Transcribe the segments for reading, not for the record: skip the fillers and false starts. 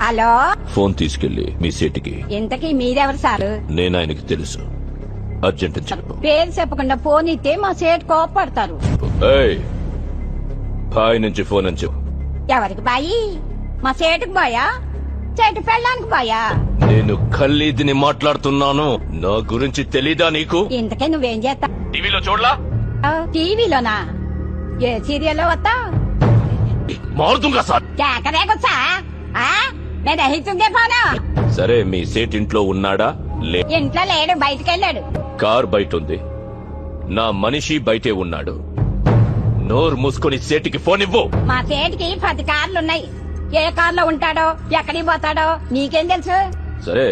Hello, phone తీసుకెళ్లి మీ సీటుకి. ఇంతకీ మీరెవరు సారు? నేను ఆయనకి తెలుసు. అర్జెంట్ అని చెప్పు. పేరు చెప్పకుండా ఫోన్ ఇస్తే మా సేటు కోపడతారు. ఏయ్, బాయ్ నుంచి ఫోన్ అని చెప్పు. ఎవరికి బాయి? మా సేటుకు బాయా? చెట్టు పెళ్ళానికి బాయా? నేను ఖల్లీదిని మాట్లాడుతున్నాను. నా గురించి తెలీదా నీకు? ఇంతకీ నువ్వేం చేస్తా? టీవీలో చూడలా? టీవీలోనా? ఏ సీరియల్లో వస్తా? మారుతుంగా సార్. కేకరేకొచ్చా? నేను దహిస్తుందే పోను. సరే, మీ సేట్ ఇంట్లో ఉన్నాడా? ఇంట్లో లేడు, బయటకెళ్ళాడు. కార్ బయట ఉంది. నా మనిషి బయటే ఉన్నాడు. నోరు మూసుకొని సేటికి ఫోన్ ఇవ్వు. మా సేటికి 10 కార్లున్నాయి. ఏ కార్లో ఉంటాడో, ఎక్కడికి పోతాడో నీకేం తెలుసు? సరే,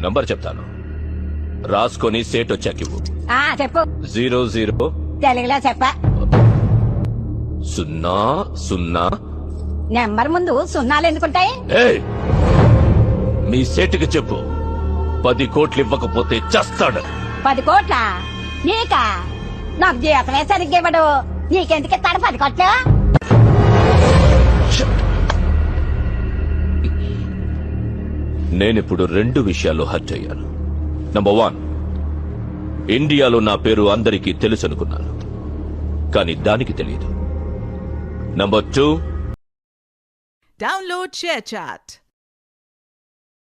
నంబర్ చెప్తాను, రాసుకొని సేట్ వచ్చాకివ్వు. చెప్పు. 00 తెలుగులో చెప్పా. 00. నెంబర్ ముందు సున్నాలు ఎందుకుంటాయి? ఏయ్, మీ సేటుకి చెప్పు, 10 కోట్లు ఇవ్వకపోతే చస్తాడు. 10 కోట్ల? నీకా? నాకు జీతమే సరిగ్గా ఇవ్వడు. నీకెందుకు ఇస్తాడు 10 కోట్లు? నేనిప్పుడు 2 విషయాల్లో హర్ట్ అయ్యాను. నంబర్ 1, ఇండియాలో నా పేరు అందరికీ తెలుసు అనుకున్నాను, కానీ దానికి తెలియదు. Number 2, Download ShareChat.